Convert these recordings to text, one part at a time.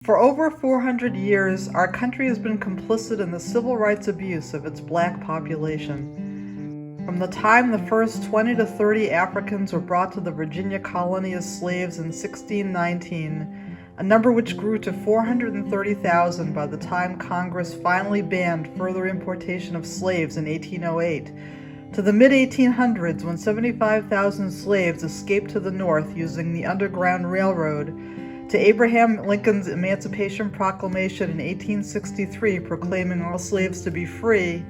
For over 400 years, our country has been complicit in the civil rights abuse of its black population. From the time the first 20 to 30 Africans were brought to the Virginia colony as slaves in 1619, a number which grew to 430,000 by the time Congress finally banned further importation of slaves in 1808, to the mid-1800s when 75,000 slaves escaped to the north using the Underground Railroad, to Abraham Lincoln's Emancipation Proclamation in 1863 proclaiming all slaves to be free,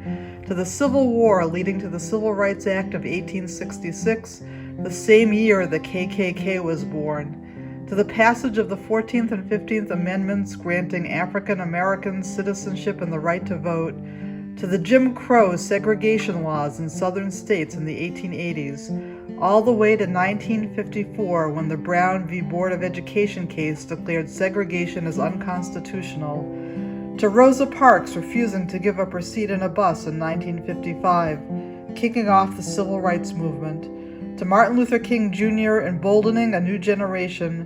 to the Civil War leading to the Civil Rights Act of 1866, the same year the KKK was born, to the passage of the 14th and 15th Amendments granting African Americans citizenship and the right to vote, to the Jim Crow segregation laws in southern states in the 1880s, all the way to 1954 when the Brown v. Board of Education case declared segregation as unconstitutional, to Rosa Parks refusing to give up her seat in a bus in 1955, kicking off the civil rights movement, to Martin Luther King Jr. emboldening a new generation,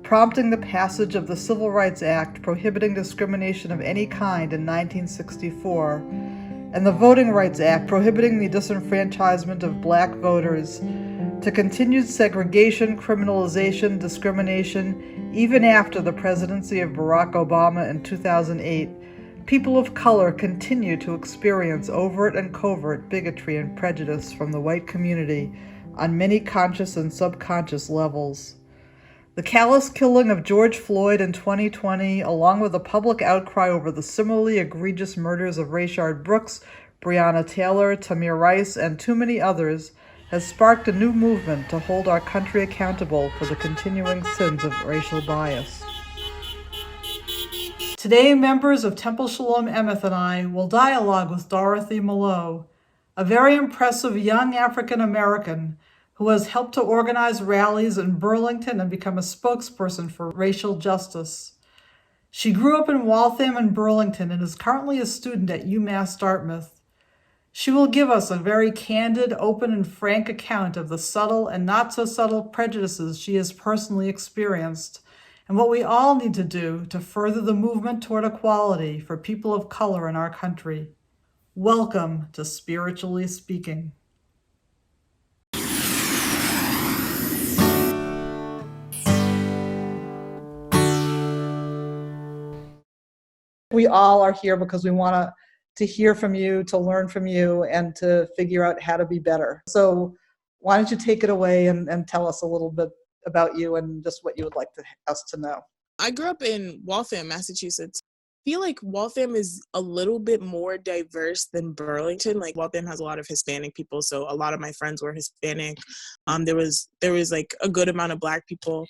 prompting the passage of the Civil Rights Act prohibiting discrimination of any kind in 1964, and the Voting Rights Act prohibiting the disenfranchisement of black voters, to continued segregation, criminalization, discrimination, even after the presidency of Barack Obama in 2008, people of color continue to experience overt and covert bigotry and prejudice from the white community on many conscious and subconscious levels. The callous killing of George Floyd in 2020, along with a public outcry over the similarly egregious murders of Rayshard Brooks, Breonna Taylor, Tamir Rice, and too many others, has sparked a new movement to hold our country accountable for the continuing sins of racial bias. Today, members of Temple Shalom Emeth and I will dialogue with Dorothy Mulo, a very impressive young African American who has helped to organize rallies in Burlington and become a spokesperson for racial justice. She grew up in Waltham and Burlington and is currently a student at UMass Dartmouth. She will give us a very candid, open, and frank account of the subtle and not so subtle prejudices she has personally experienced and what we all need to do to further the movement toward equality for people of color in our country. Welcome to Spiritually Speaking. We all are here because we want to hear from you, to learn from you, and to figure out how to be better. So why don't you take it away and tell us a little bit about you and just what you would like us to know. I grew up in Waltham, Massachusetts. I feel like Waltham is a little bit more diverse than Burlington. Like Waltham has a lot of Hispanic people, so a lot of my friends were Hispanic. There was like a good amount of Black people.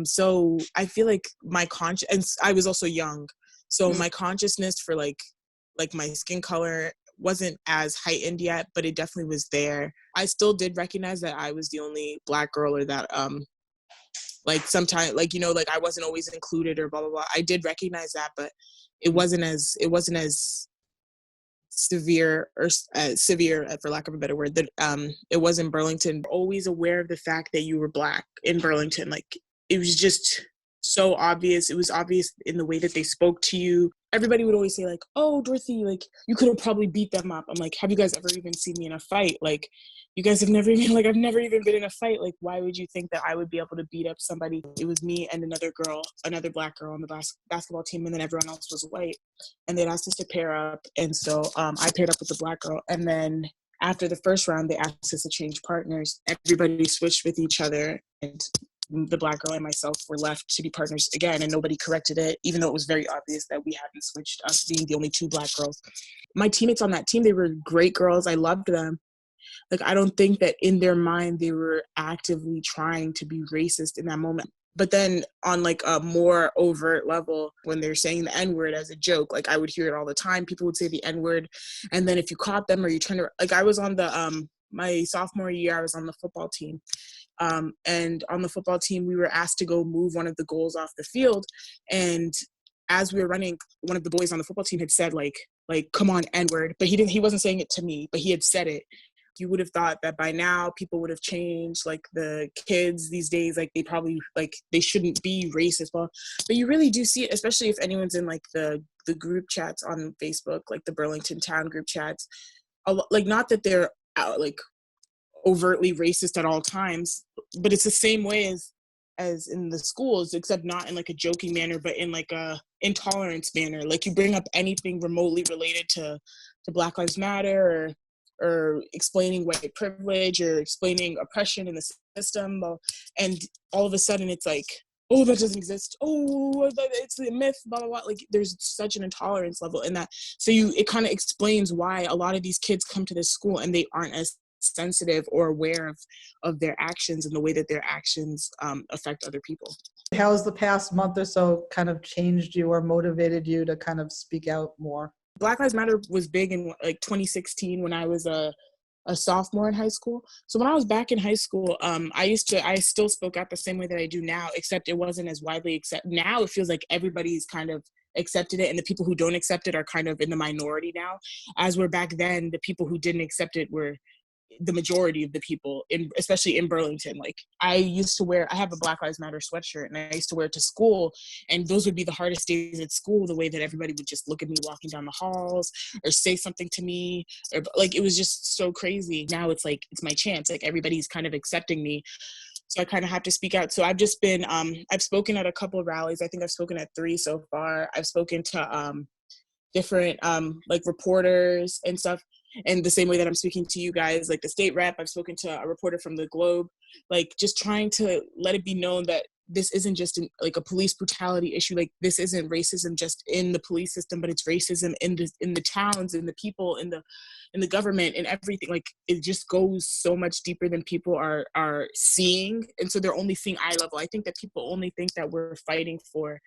So I feel like my and I was also young. So my consciousness for like my skin color wasn't as heightened yet, but it definitely was there. I still did recognize that I was the only Black girl, or that like sometimes like I wasn't always included or blah blah blah. I did recognize that, but it wasn't as severe, or severe, for lack of a better word, that it was in Burlington. Always aware of the fact that you were Black in Burlington. Like it was just so obvious. It was obvious in the way that they spoke to you. Everybody would always say like, oh, Dorothy, like you could have probably beat them up. I'm like, have you guys ever even seen me in a fight? Like you guys have never even, like I've never even been in a fight. Like why would you think that I would be able to beat up somebody? It was me and another Black girl on the basketball team, and then everyone else was white. And they'd asked us to pair up. And so I paired up with the Black girl. And then after the first round, they asked us to change partners. Everybody switched with each other, and the Black girl and myself were left to be partners again, and nobody corrected it, even though it was very obvious that we hadn't switched, us being the only two Black girls. My teammates on that team, they were great girls. I loved them. Like, I don't think that in their mind they were actively trying to be racist in that moment. But then on like a more overt level, when they're saying the N-word as a joke, like I would hear it all the time. People would say the N-word, and then if you caught them or you turned around, like I was on the my sophomore year, I was on the football team. And on the football team, we were asked to go move one of the goals off the field. And as we were running, one of the boys on the football team had said like, come on, N-word. But he wasn't saying it to me, but he had said it. You would have thought that by now people would have changed, like the kids these days, like they probably, like they shouldn't be racist, but you really do see it, especially if anyone's in like the group chats on Facebook, like the Burlington town group chats, like not that they're out, like overtly racist at all times, but it's the same way as in the schools, except not in like a joking manner, but in like a intolerance manner. Like you bring up anything remotely related to Black Lives Matter, or explaining white privilege, or explaining oppression in the system, and all of a sudden it's like, oh, that doesn't exist, oh, it's a myth, blah blah blah. Like there's such an intolerance level in that. So it kind of explains why a lot of these kids come to this school and they aren't as sensitive or aware of their actions and the way that their actions affect other people. How has the past month or so kind of changed you or motivated you to kind of speak out more? Black Lives Matter was big in like 2016 when I was a sophomore in high school. So when I was back in high school, I still spoke out the same way that I do now, except it wasn't as widely accepted. Now it feels like everybody's kind of accepted it, and the people who don't accept it are kind of in the minority now. As were back then, the people who didn't accept it were the majority of the people, especially in Burlington. Like I have a Black Lives Matter sweatshirt, and I used to wear it to school, and those would be the hardest days at school, the way that everybody would just look at me walking down the halls or say something to me, or like it was just so crazy. Now it's like it's my chance, like everybody's kind of accepting me, so I kind of have to speak out. So I've just been I've spoken at a couple of rallies. I think I've spoken at 3 so far. I've spoken to different like reporters and stuff. And the same way that I'm speaking to you guys, like the state rep, I've spoken to a reporter from the Globe, like just trying to let it be known that this isn't just like a police brutality issue. Like this isn't racism just in the police system, but it's racism in the towns, in the people, in the government, and everything. Like it just goes so much deeper than people are seeing. And so they're only seeing eye level. I think that people only think that we're fighting for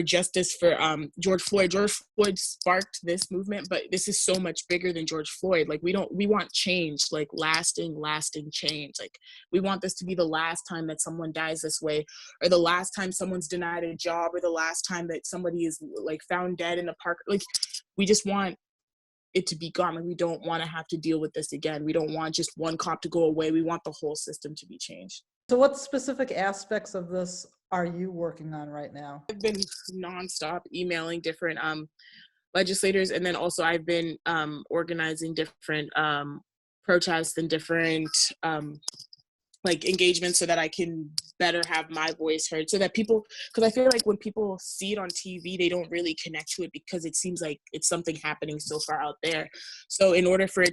justice for George Floyd. George Floyd sparked this movement, but this is so much bigger than George Floyd. Like we want change, like lasting change. Like we want this to be the last time that someone dies this way, or the last time someone's denied a job, or the last time that somebody is like found dead in a park. Like we just want it to be gone. Like we don't want to have to deal with this again. We don't want just one cop to go away. We want the whole system to be changed. So what specific aspects of this are you working on right now? I've been nonstop emailing different legislators, and then also I've been organizing different protests and different like engagements so that I can better have my voice heard, so that people, because I feel like when people see it on TV, they don't really connect to it because it seems like it's something happening so far out there. So in order for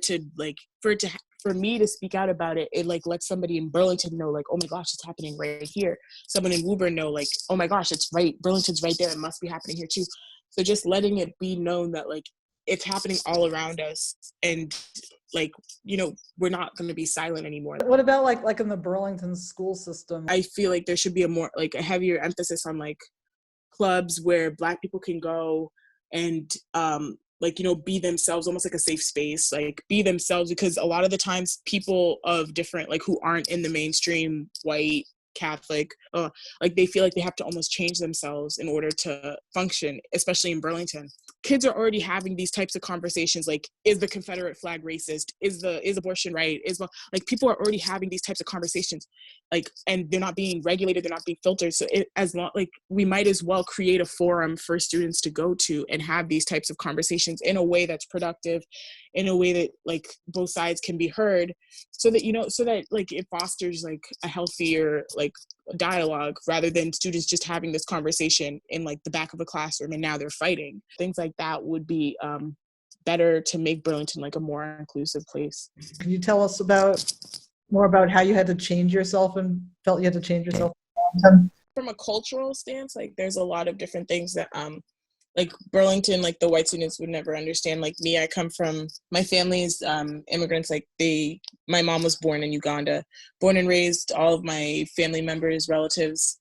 for me to speak out about it, it like lets somebody in Burlington know, like, oh my gosh, it's happening right here. Someone in Woburn know, like, oh my gosh, it's right, Burlington's right there, it must be happening here too. So just letting it be known that like it's happening all around us, and like, you know, we're not going to be silent anymore. What about like in the Burlington school system? I feel like there should be a heavier emphasis on like clubs where Black people can go and like, you know, be themselves, almost like a safe space, like be themselves, because a lot of the times people of different, like who aren't in the mainstream white Catholic, like they feel like they have to almost change themselves in order to function, especially in Burlington. Kids are already having these types of conversations, like, is the Confederate flag racist? Is abortion right? Like people are already having these types of conversations, like, and they're not being regulated, they're not being filtered. So like we might as well create a forum for students to go to and have these types of conversations in a way that's productive, in a way that like both sides can be heard, so that, you know, so that like it fosters like a healthier like dialogue, rather than students just having this conversation in like the back of a classroom and now they're fighting. Things like that would be better to make Burlington like a more inclusive place. Can you tell us more about how you had to change yourself and felt you had to change yourself? From a cultural stance, like there's a lot of different things that like Burlington, like the white students would never understand. Like me, I come from, my family's immigrants. Like my mom was born in Uganda, born and raised. All of my family members, relatives,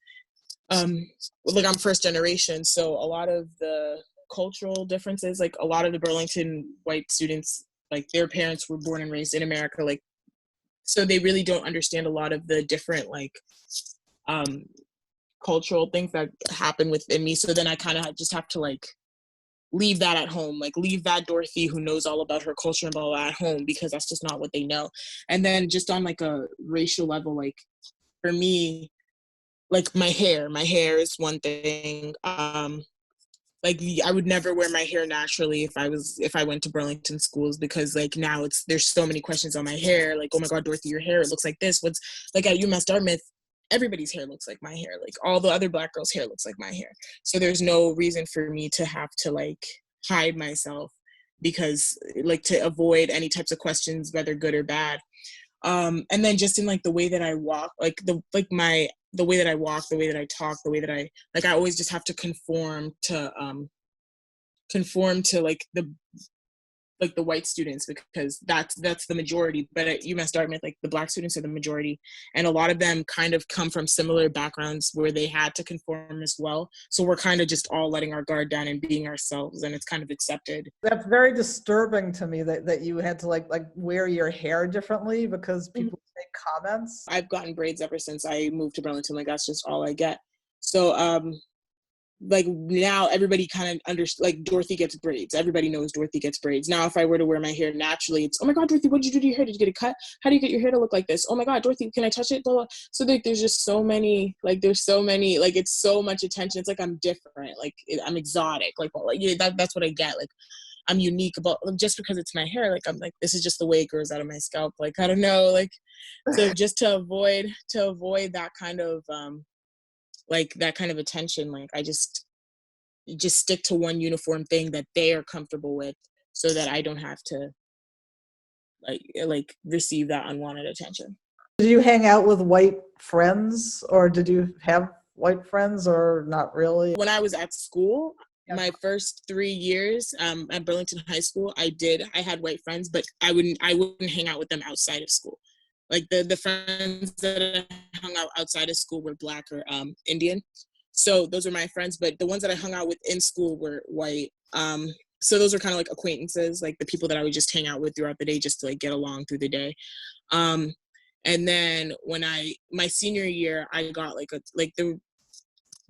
like I'm first generation. So a lot of the cultural differences, like a lot of the Burlington white students, like their parents were born and raised in America. Like, so they really don't understand a lot of the different like cultural things that happen within me. So then I kind of just have to like leave that at home. Like, leave that Dorothy who knows all about her culture and blah, blah, blah at home, because that's just not what they know. And then just on like a racial level, like for me, like my hair is one thing. Like I would never wear my hair naturally if I went to Burlington schools, because like now there's so many questions on my hair. Like, oh my God, Dorothy, your hair, it looks like this. What's like at UMass Dartmouth, everybody's hair looks like my hair. Like all the other Black girls' hair looks like my hair. So there's no reason for me to have to like hide myself, because like to avoid any types of questions, whether good or bad. And then just in like the way that I walk, the way that I walk, the way that I talk, the way that I always just have to conform to like the white students, because that's the majority. But at UMass Dartmouth, like the Black students are the majority, and a lot of them kind of come from similar backgrounds where they had to conform as well. So we're kind of just all letting our guard down and being ourselves, and it's kind of accepted. That's very disturbing to me that you had to like wear your hair differently because people make comments. I've gotten braids ever since I moved to Burlington. Like that's just all I get. So like now everybody kind of like Dorothy gets braids. Everybody knows Dorothy gets braids. Now if I were to wear my hair naturally, it's, oh my God, Dorothy, what did you do to your hair? Did you get a cut? How do you get your hair to look like this? Oh my God, Dorothy, can I touch it? Blah, blah. So like there's just so many, like it's so much attention. It's like I'm different, like I'm exotic, like yeah, that's what I get. Like I'm unique about, just because it's my hair, like I'm like, this is just the way it grows out of my scalp. Like I don't know, like so just to avoid that kind of like that kind of attention, like I just stick to one uniform thing that they are comfortable with, so that I don't have to like receive that unwanted attention. Did you hang out with white friends, or did you have white friends, or not really? When I was at school, my first 3 years at Burlington High School, I had white friends, but I wouldn't hang out with them outside of school. Like the friends that I hung out outside of school were Black or Indian. So those were my friends, but the ones that I hung out with in school were white. So those are kind of like acquaintances, like the people that I would just hang out with throughout the day just to like get along through the day. And then when my senior year, I got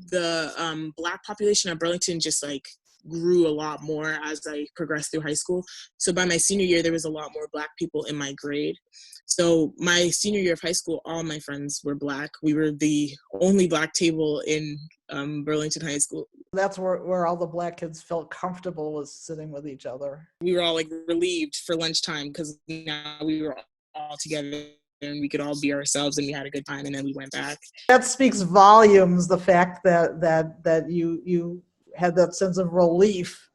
the Black population at Burlington just like grew a lot more as I progressed through high school. So by my senior year, there was a lot more Black people in my grade. So my senior year of high school, all my friends were Black. We were the only Black table in Burlington High School. That's where all the Black kids felt comfortable, was sitting with each other. We were all like relieved for lunchtime, because now we were all together and we could all be ourselves and we had a good time, and then we went back. That speaks volumes, the fact that you had that sense of relief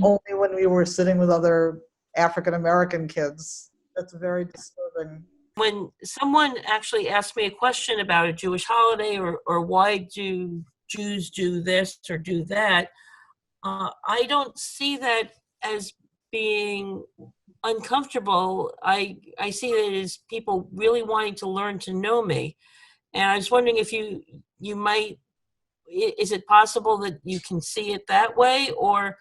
only when we were sitting with other African American kids. That's very disturbing. When someone actually asked me a question about a Jewish holiday, or why do Jews do this or do that, I don't see that as being uncomfortable. I see it as people really wanting to learn to know me. And I was wondering if you might, is it possible that you can see it that way, or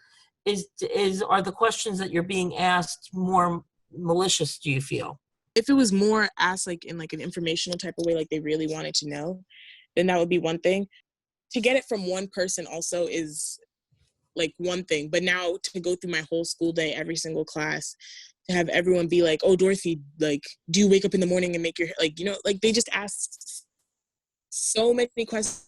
are the questions that you're being asked more malicious, do you feel? If it was more asked like in like an informational type of way, like they really wanted to know, then that would be one thing. To get it from one person also is like one thing, but now to go through my whole school day, every single class, to have everyone be like, oh, Dorothy, like, do you wake up in the morning and make your, like, you know, like they just ask so many questions.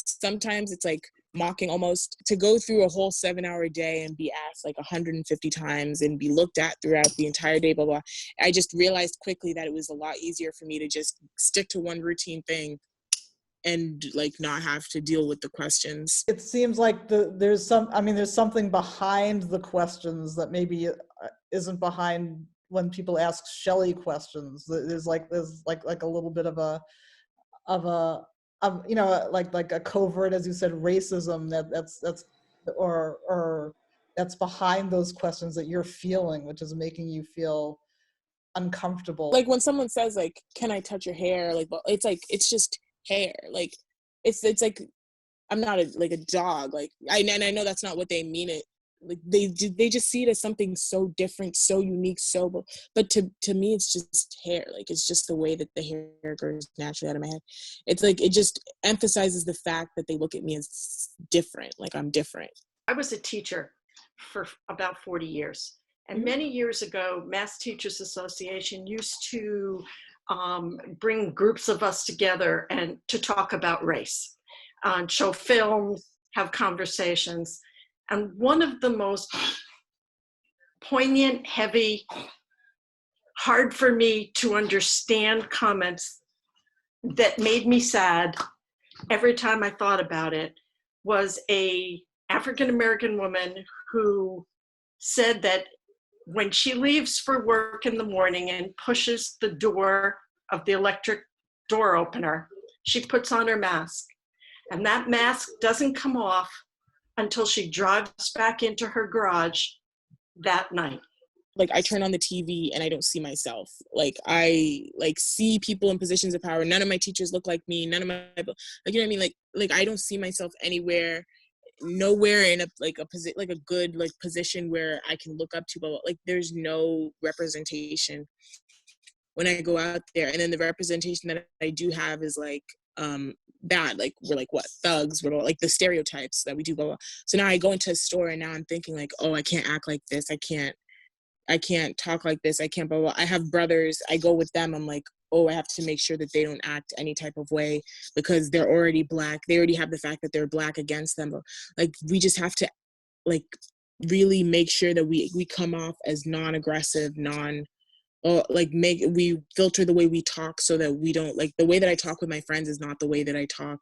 Sometimes it's like mocking almost. To go through a whole 7-hour day and be asked like 150 times and be looked at throughout the entire day, blah, blah. I just realized quickly that it was a lot easier for me to just stick to one routine thing and like not have to deal with the questions. It seems like there's something behind the questions that maybe isn't behind when people ask Shelley questions. There's like a little bit of a you know, like a covert, as you said, racism that's behind those questions that you're feeling, which is making you feel uncomfortable. Like when someone says like, can I touch your hair? Like, it's like, it's just hair. Like it's like, I'm not like a dog. Like I know that's not what they mean it. Like they just see it as something so different, so unique, but to me it's just hair. Like it's just the way that the hair grows naturally out of my head. It's like it just emphasizes the fact that they look at me as different, like I'm different. I was a teacher for about 40 years. And many years ago, Mass Teachers Association used to bring groups of us together and to talk about race, show films, have conversations. And one of the most poignant, heavy, hard for me to understand comments that made me sad every time I thought about it was a African-American woman who said that when she leaves for work in the morning and pushes the door of the electric door opener, she puts on her mask. And that mask doesn't come off until she drives back into her garage that night. Like, I turn on the TV and I don't see myself. Like, I see people in positions of power. None of my teachers look like me. None of my, like, you know what I mean? Like I don't see myself nowhere in a good position where I can look up to, but like there's no representation when I go out there. And then the representation that I do have is bad. Like, we're like, what, thugs, we're like the stereotypes that we do, blah, blah. So now I go into a store and now I'm thinking like, oh, I can't act like this. I can't talk like this. I can't, blah, blah. I have brothers. I go with them. I'm like, oh, I have to make sure that they don't act any type of way because they're already Black. They already have the fact that they're Black against them. Like, we just have to like really make sure that we come off as non-aggressive, we filter the way we talk so that we don't, like, the way that I talk with my friends is not the way that I talk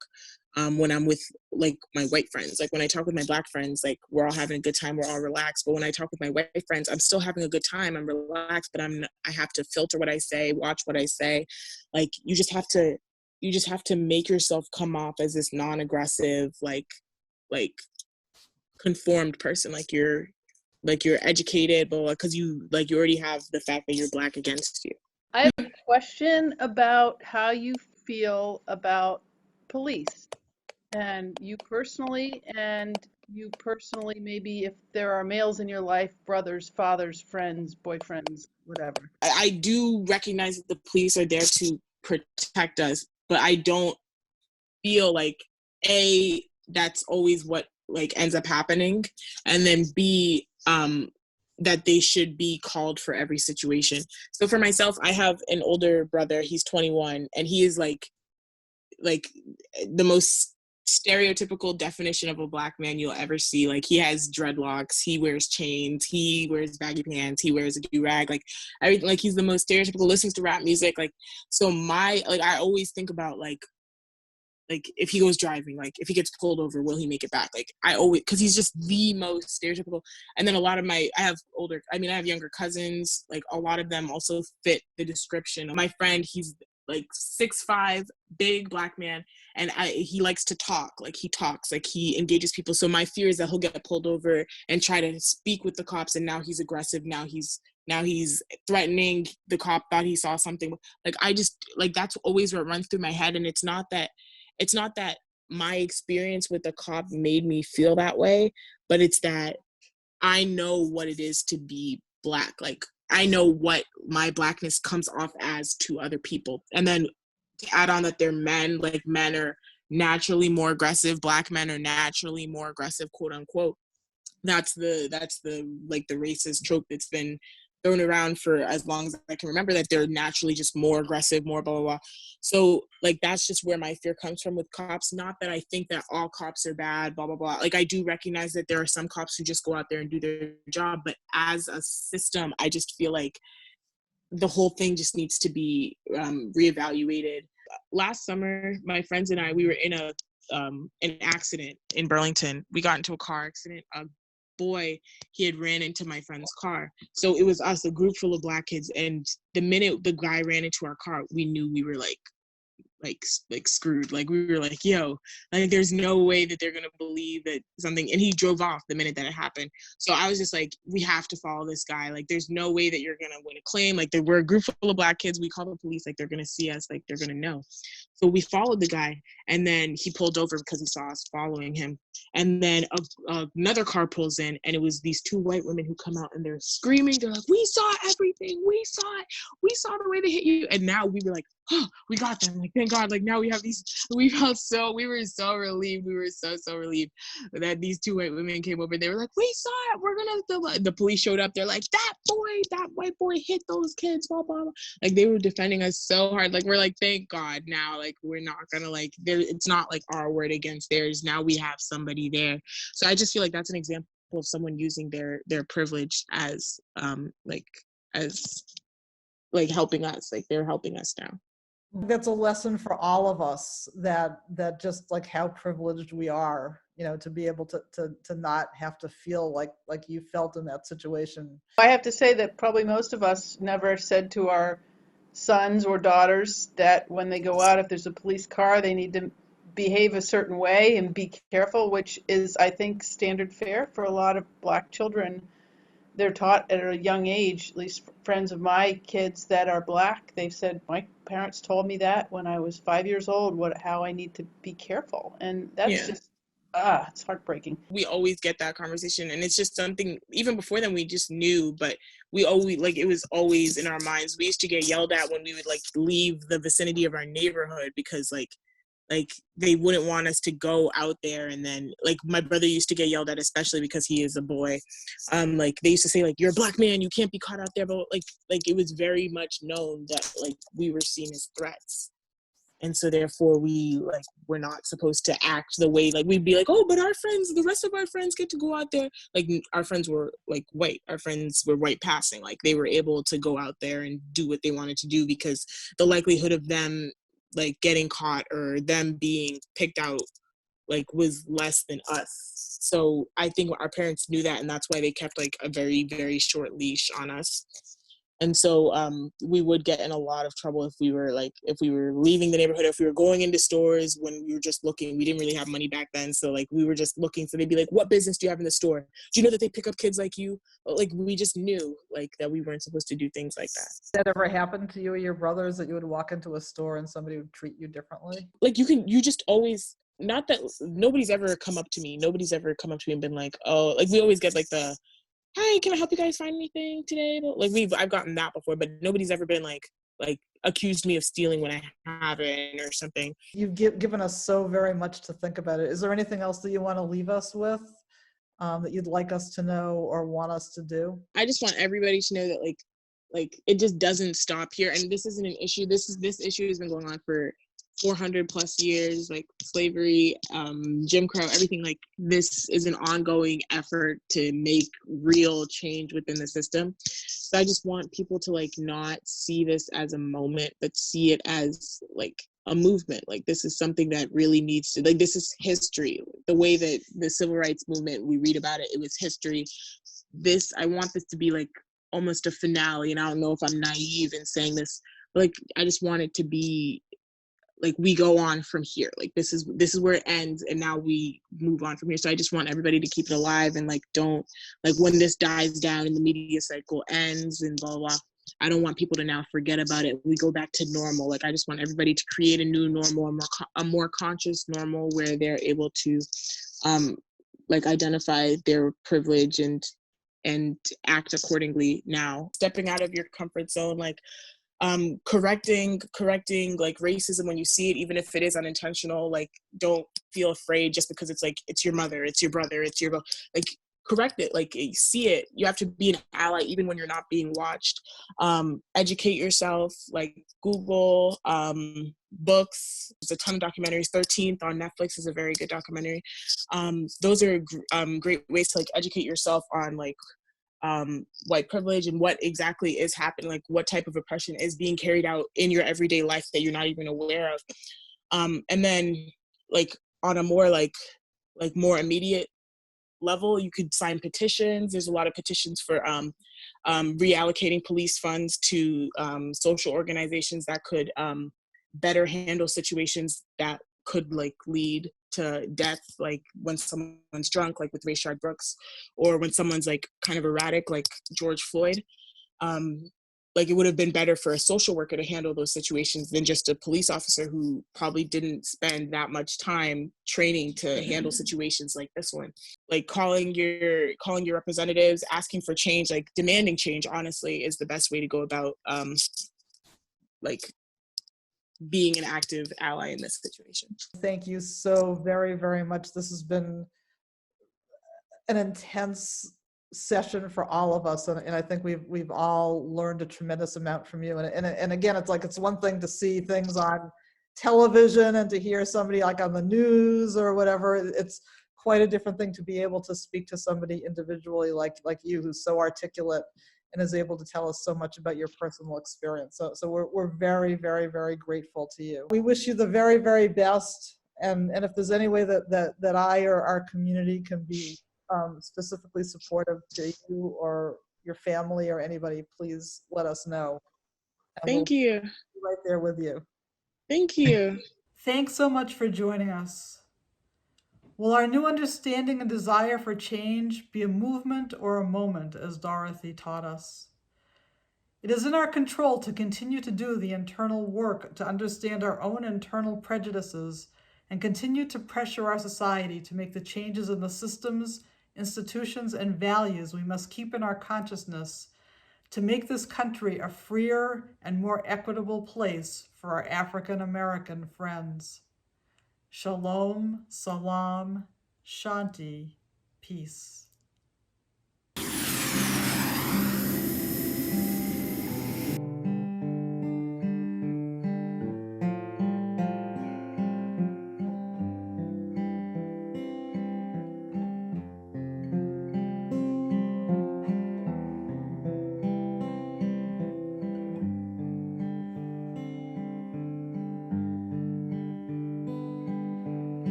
when I'm with like my white friends. Like, when I talk with my Black friends, like, we're all having a good time, we're all relaxed. But when I talk with my white friends, I'm still having a good time, I'm relaxed, but I have to filter what I say, watch what I say. Like, you just have to make yourself come off as this non-aggressive, like conformed person. Like you're educated, but because you already have the fact that you're Black against you. I have a question about how you feel about police, and you personally, maybe if there are males in your life, brothers, fathers, friends, boyfriends, whatever. I do recognize that the police are there to protect us, but I don't feel like A, that's always what like ends up happening, and then B, that they should be called for every situation. So for myself, I have an older brother, he's 21, and he is like the most stereotypical definition of a Black man you'll ever see. Like, he has dreadlocks, he wears chains, he wears baggy pants, he wears a do-rag, like everything. Like, he's the most stereotypical, listens to rap music. Like, so I always think about like if he goes driving, like if he gets pulled over, will he make it back? Like, I always, because he's just the most stereotypical. And then I have younger cousins, like a lot of them also fit the description. My friend, he's like 6'5", big Black man, and he likes to talk. Like, he talks, like he engages people. So my fear is that he'll get pulled over and try to speak with the cops, and now he's aggressive, now he's threatening. The cop thought he saw something. Like, I just, like, that's always what runs through my head. And it's not that my experience with the cop made me feel that way, but it's that I know what it is to be Black. Like, I know what my Blackness comes off as to other people. And then to add on that they're men, like, men are naturally more aggressive, Black men are naturally more aggressive, quote unquote. That's the like the racist trope that's been thrown around for as long as I can remember, that they're naturally just more aggressive, more blah, blah, blah. So, like, that's just where my fear comes from with cops. Not that I think that all cops are bad, blah, blah, blah. Like, I do recognize that there are some cops who just go out there and do their job, but as a system, I just feel like the whole thing just needs to be reevaluated. Last summer, my friends and I, we were in an accident in Burlington. We got into a car accident. A boy, he had ran into my friend's car. So it was us, a group full of Black kids. And the minute the guy ran into our car, we knew we were like screwed. Like, we were like, yo, like, there's no way that they're gonna believe that something. And he drove off the minute that it happened. So I was just like, we have to follow this guy. Like, there's no way that you're gonna win a claim. Like, we're a group full of Black kids, we call the police, like, they're gonna see us, like, they're gonna know. So we followed the guy, and then he pulled over because he saw us following him. And then another car pulls in, and it was these two white women who come out, and they're screaming. They're like, "We saw everything. We saw it. We saw the way they hit you." And now we were like, "Oh, we got them. Like, thank God. Like, now we have these." We were so relieved. We were so relieved that these two white women came over. They were like, "We saw it. We're gonna." The police showed up. They're like, that white boy hit those kids. Blah blah blah. Like, they were defending us so hard. Like, we're like, thank God now. Like, we're not gonna, like, it's not like our word against theirs. Now we have somebody there. So I just feel like that's an example of someone using their privilege as helping us. Like, they're helping us now. That's a lesson for all of us, that just like how privileged we are, to be able to not have to feel like you felt in that situation. I have to say that probably most of us never said to our sons or daughters that when they go out, if there's a police car, they need to behave a certain way and be careful, which is, I think, standard fare for a lot of Black children. They're taught at a young age, at least friends of my kids that are Black, they've said, my parents told me that when I was 5 years old, how I need to be careful. And that's just, it's heartbreaking. We always get that conversation, and it's just something, even before then we just knew, but we always, like, it was always in our minds. We used to get yelled at when we would, like, leave the vicinity of our neighborhood because like they wouldn't want us to go out there. And then, like, my brother used to get yelled at, especially because he is a boy. Like, they used to say, like, you're a Black man, you can't be caught out there. But like it was very much known that, like, we were seen as threats. And so therefore we're not supposed to act the way, like, we'd be like, oh, but the rest of our friends get to go out there. Like, our friends were, like, white. Our friends were white passing. Like, they were able to go out there and do what they wanted to do because the likelihood of them, like, getting caught or them being picked out, like, was less than us. So I think our parents knew that, and that's why they kept, like, a very, very short leash on us. And so we would get in a lot of trouble if we were leaving the neighborhood, if we were going into stores when we were just looking. We didn't really have money back then. So, like, we were just looking. So they'd be like, what business do you have in the store? Do you know that they pick up kids like you? Like, we just knew, like, that we weren't supposed to do things like that. Did that ever happen to you or your brothers, that you would walk into a store and somebody would treat you differently? Like, you just always, not that nobody's ever come up to me. Nobody's ever come up to me and been like, oh, like, we always get, like, the, hi, can I help you guys find anything today? Like, I've gotten that before, but nobody's ever been like accused me of stealing when I haven't or something. You've given us so very much to think about it. Is there anything else that you want to leave us with, that you'd like us to know or want us to do? I just want everybody to know that like it just doesn't stop here. And this isn't an issue. This issue has been going on for 400 plus years, like slavery, Jim Crow, everything. Like, this is an ongoing effort to make real change within the system. So I just want people to, like, not see this as a moment, but see it as, like, a movement. Like, this is something that really needs to, like, this is history. The way that the civil rights movement, we read about it, it was history. I want this to be, like, almost a finale. And I don't know if I'm naive in saying this, but, like, I just want it to be, like, we go on from here. Like, this is where it ends, and now we move on from here. So I just want everybody to keep it alive, and, like, don't, like, when this dies down and the media cycle ends and blah, blah, I don't want people to now forget about it. We go back to normal. Like, I just want everybody to create a new normal, a more conscious normal, where they're able to, like, identify their privilege and act accordingly now. Stepping out of your comfort zone, like, correcting like racism when you see it, even if it is unintentional. Like, don't feel afraid just because it's, like, it's your mother, it's your brother, it's your, like, correct it. Like, see it. You have to be an ally even when you're not being watched. Educate yourself, like, Google, books. There's a ton of documentaries. 13th on Netflix is a very good documentary. Those are great ways to, like, educate yourself on, like, white privilege and what exactly is happening, like, what type of oppression is being carried out in your everyday life that you're not even aware of. And then, like, on a more like more immediate level, you could sign petitions. There's a lot of petitions for reallocating police funds to social organizations that could better handle situations that could, like, lead to death, like when someone's drunk, like with Rayshard Brooks, or when someone's, like, kind of erratic, like George Floyd. like it would have been better for a social worker to handle those situations than just a police officer who probably didn't spend that much time training to handle situations like this one. Like calling your representatives, asking for change, like demanding change, honestly, is the best way to go about like being an active ally in this situation. Thank you so very, very much. This has been an intense session for all of us, and I think we've all learned a tremendous amount from you. And again, it's like, it's one thing to see things on television and to hear somebody like on the news or whatever. It's quite a different thing to be able to speak to somebody individually like you, who's so articulate and is able to tell us so much about your personal experience. So we're very, very, very grateful to you. We wish you the very, very best. And if there's any way that I or our community can be specifically supportive to you or your family or anybody, please let us know. And Thank you. Be right there with you. Thank you. Thanks so much for joining us. Will our new understanding and desire for change be a movement or a moment, as Dorothy taught us? It is in our control to continue to do the internal work to understand our own internal prejudices and continue to pressure our society to make the changes in the systems, institutions, and values we must keep in our consciousness to make this country a freer and more equitable place for our African American friends. Shalom, salam, shanti, peace.